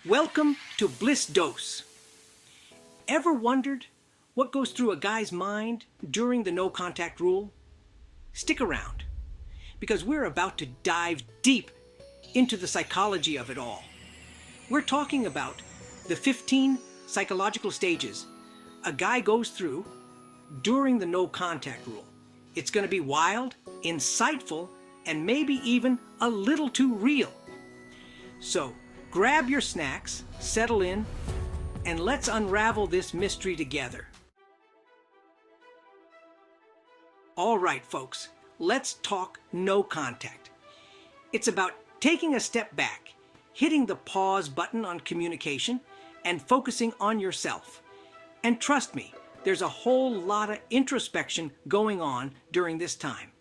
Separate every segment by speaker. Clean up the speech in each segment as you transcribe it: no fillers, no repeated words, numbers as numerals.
Speaker 1: Welcome to Bliss Dose. Ever wondered what goes through a guy's mind during the no contact rule? Stick around, because we're about to dive deep into the psychology of it all. We're talking about the 15 psychological stages a guy goes through during the no contact rule. It's going to be wild, insightful, and maybe even a little too real. So grab your snacks, settle in, and let's unravel this mystery together. All right, folks, let's talk no contact. It's about taking a step back, hitting the pause button on communication, and focusing on yourself. And trust me, there's a whole lot of introspection going on during this time.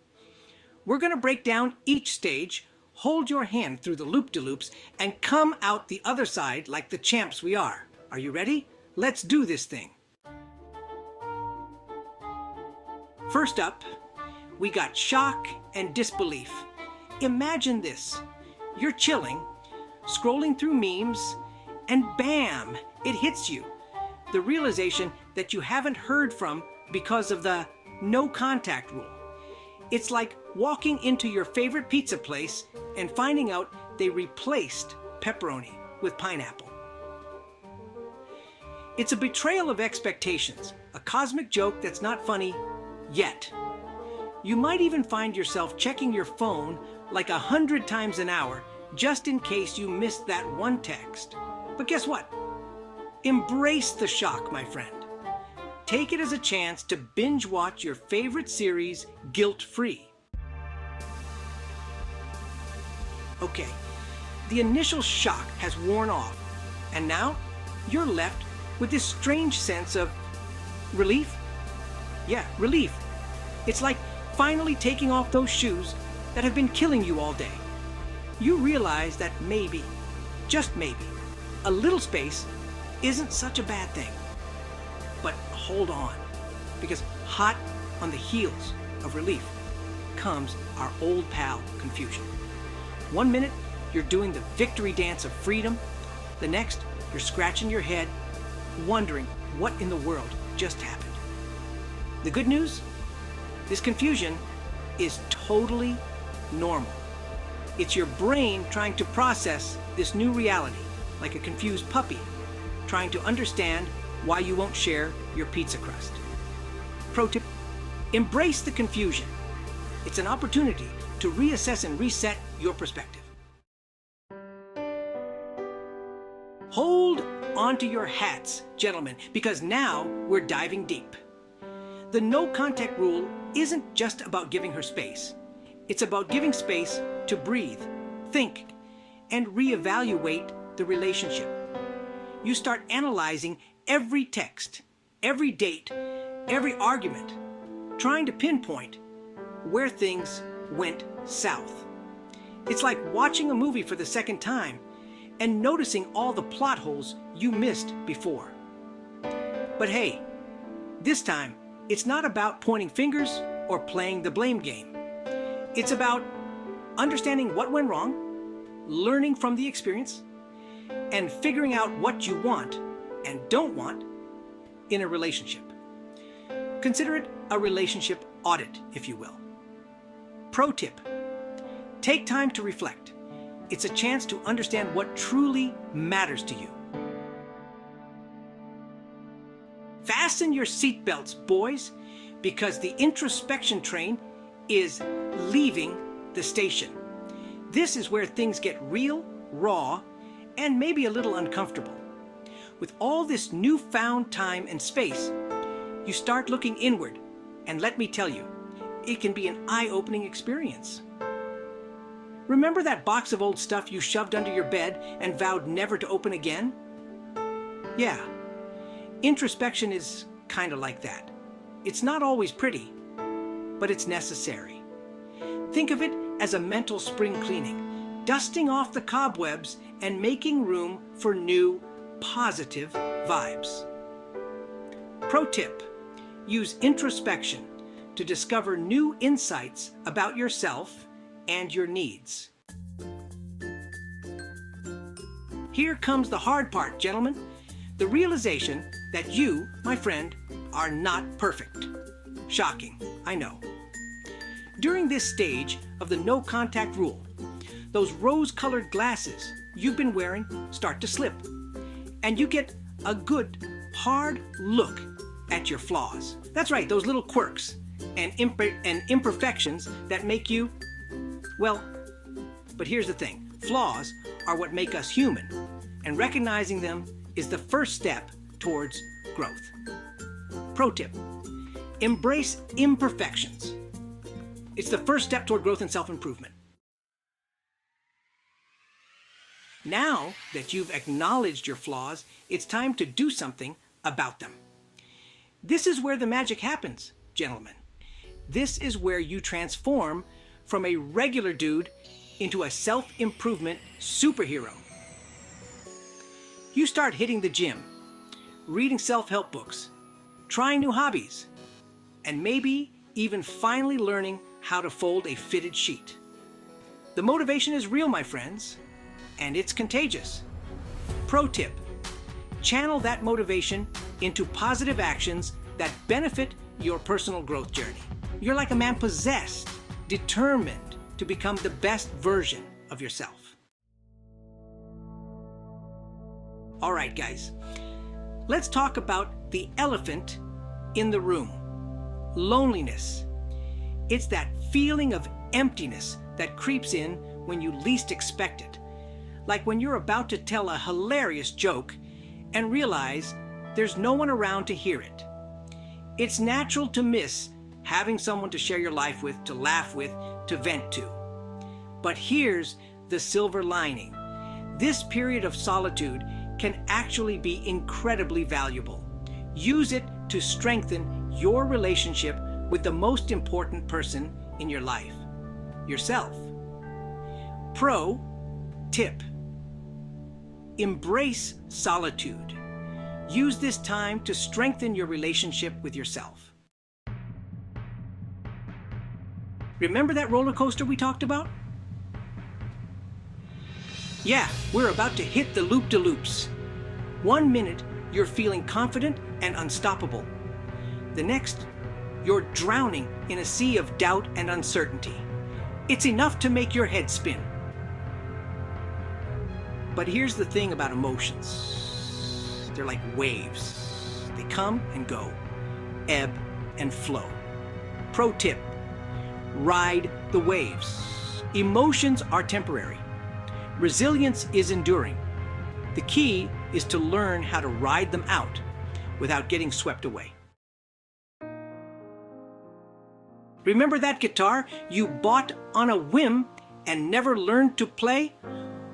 Speaker 1: We're going to break down each stage, hold your hand through the loop-de-loops, and come out the other side like the champs we are. Are you ready? Let's do this thing. First up, we got shock and disbelief. Imagine this. You're chilling, scrolling through memes, and bam, it hits you. The realization that you haven't heard from because of the no contact rule. It's like walking into your favorite pizza place and finding out they replaced pepperoni with pineapple. It's a betrayal of expectations, a cosmic joke that's not funny yet. You might even find yourself checking your phone like 100 times an hour just in case you missed that one text. But guess what? Embrace the shock, my friend. Take it as a chance to binge watch your favorite series guilt-free. Okay, the initial shock has worn off, and now you're left with this strange sense of relief. Yeah, relief. It's like finally taking off those shoes that have been killing you all day. You realize that maybe, just maybe, a little space isn't such a bad thing. But hold on, because hot on the heels of relief comes our old pal, confusion. 1 minute, you're doing the victory dance of freedom. The next, you're scratching your head, wondering what in the world just happened. The good news? This confusion is totally normal. It's your brain trying to process this new reality, like a confused puppy, trying to understand why you won't share your pizza crust. Pro tip, embrace the confusion. It's an opportunity to reassess and reset your perspective. Hold onto your hats, gentlemen, because now we're diving deep. The no contact rule isn't just about giving her space. It's about giving space to breathe, think, and reevaluate the relationship. You start analyzing every text, every date, every argument, trying to pinpoint where things went south. It's like watching a movie for the second time and noticing all the plot holes you missed before. But hey, this time, it's not about pointing fingers or playing the blame game. It's about understanding what went wrong, learning from the experience, and figuring out what you want and don't want in a relationship. Consider it a relationship audit, if you will. Pro tip, take time to reflect. It's a chance to understand what truly matters to you. Fasten your seatbelts, boys, because the introspection train is leaving the station. This is where things get real, raw, and maybe a little uncomfortable. With all this newfound time and space, you start looking inward, and let me tell you, it can be an eye-opening experience. Remember that box of old stuff you shoved under your bed and vowed never to open again? Yeah, introspection is kind of like that. It's not always pretty, but it's necessary. Think of it as a mental spring cleaning, dusting off the cobwebs and making room for new, positive vibes. Pro tip, use introspection to discover new insights about yourself and your needs. Here comes the hard part, gentlemen. The realization that you, my friend, are not perfect. Shocking, I know. During this stage of the no contact rule, those rose-colored glasses you've been wearing start to slip, and you get a good, hard look at your flaws. That's right, those little quirks and imperfections that make you, well, but here's the thing. Flaws are what make us human, and recognizing them is the first step towards growth. Pro tip, embrace imperfections. It's the first step toward growth and self-improvement. Now that you've acknowledged your flaws, it's time to do something about them. This is where the magic happens, gentlemen. This is where you transform from a regular dude into a self-improvement superhero. You start hitting the gym, reading self-help books, trying new hobbies, and maybe even finally learning how to fold a fitted sheet. The motivation is real, my friends, and it's contagious. Pro tip, channel that motivation into positive actions that benefit your personal growth journey. You're like a man possessed, determined to become the best version of yourself. All right, guys, let's talk about the elephant in the room, loneliness. It's that feeling of emptiness that creeps in when you least expect it. Like when you're about to tell a hilarious joke and realize there's no one around to hear it. It's natural to miss having someone to share your life with, to laugh with, to vent to. But here's the silver lining. This period of solitude can actually be incredibly valuable. Use it to strengthen your relationship with the most important person in your life, yourself. Pro tip, embrace solitude. Use this time to strengthen your relationship with yourself. Remember that roller coaster we talked about? Yeah, we're about to hit the loop-de-loops. 1 minute, you're feeling confident and unstoppable. The next, you're drowning in a sea of doubt and uncertainty. It's enough to make your head spin. But here's the thing about emotions. They're like waves. They come and go, ebb and flow. Pro tip, ride the waves. Emotions are temporary. Resilience is enduring. The key is to learn how to ride them out without getting swept away. Remember that guitar you bought on a whim and never learned to play?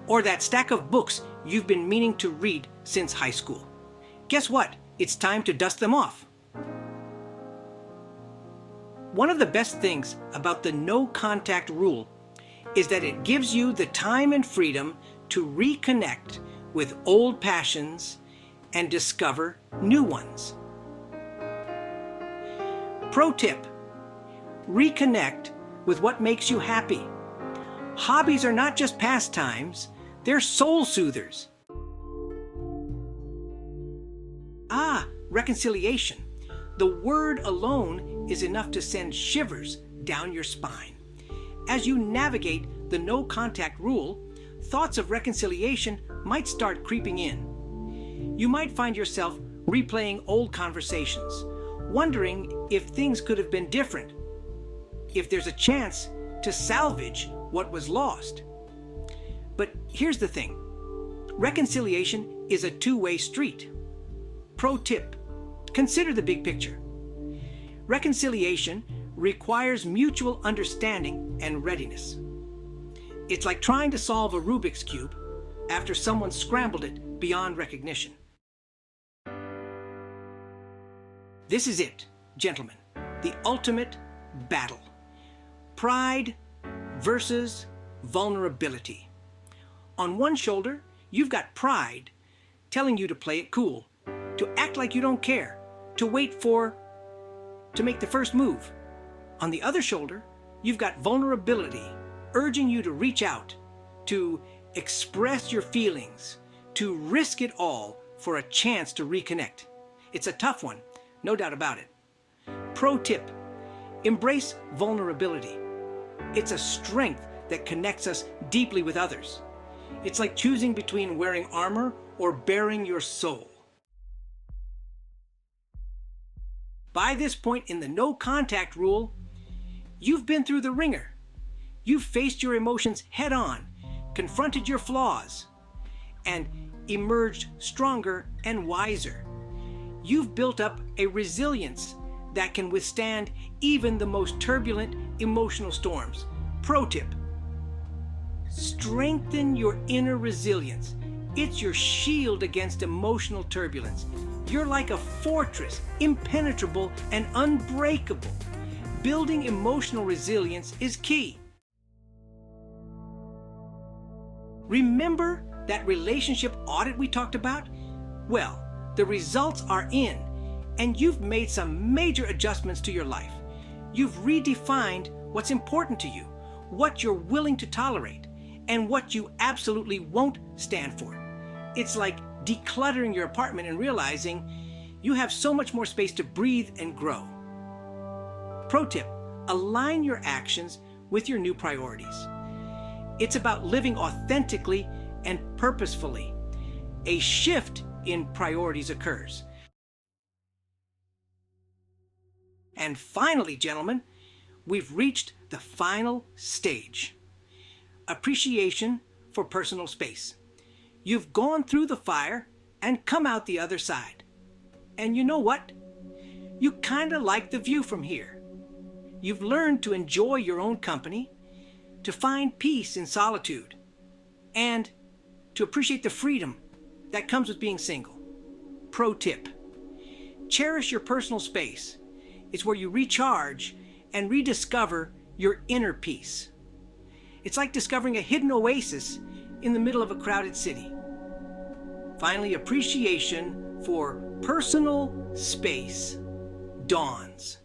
Speaker 1: Or that stack of books you've been meaning to read since high school? Guess what? It's time to dust them off. One of the best things about the no contact rule is that it gives you the time and freedom to reconnect with old passions and discover new ones. Pro tip, reconnect with what makes you happy. Hobbies are not just pastimes, they're soul soothers. Reconciliation. The word alone is enough to send shivers down your spine. As you navigate the no contact rule, thoughts of reconciliation might start creeping in. You might find yourself replaying old conversations, wondering if things could have been different, if there's a chance to salvage what was lost. But here's the thing. Reconciliation is a two-way street. Pro tip, consider the big picture. Reconciliation requires mutual understanding and readiness. It's like trying to solve a Rubik's Cube after someone scrambled it beyond recognition. This is it, gentlemen, the ultimate battle. Pride versus vulnerability. On one shoulder, you've got pride telling you to play it cool, to act like you don't care, to make the first move. On the other shoulder, you've got vulnerability urging you to reach out, to express your feelings, to risk it all for a chance to reconnect. It's a tough one, no doubt about it. Pro tip, embrace vulnerability. It's a strength that connects us deeply with others. It's like choosing between wearing armor or bearing your soul. By this point in the no contact rule, you've been through the ringer. You've faced your emotions head on, confronted your flaws, and emerged stronger and wiser. You've built up a resilience that can withstand even the most turbulent emotional storms. Pro tip, strengthen your inner resilience. It's your shield against emotional turbulence. You're like a fortress, impenetrable and unbreakable. Building emotional resilience is key. Remember that relationship audit we talked about? Well, the results are in, and you've made some major adjustments to your life. You've redefined what's important to you, what you're willing to tolerate, and what you absolutely won't stand for. It's like decluttering your apartment and realizing you have so much more space to breathe and grow. Pro tip, align your actions with your new priorities. It's about living authentically and purposefully. A shift in priorities occurs. And finally, gentlemen, we've reached the final stage. Appreciation for personal space. You've gone through the fire and come out the other side. And you know what? You kind of like the view from here. You've learned to enjoy your own company, to find peace in solitude, and to appreciate the freedom that comes with being single. Pro tip, cherish your personal space. It's where you recharge and rediscover your inner peace. It's like discovering a hidden oasis in the middle of a crowded city. Finally, appreciation for personal space dawns.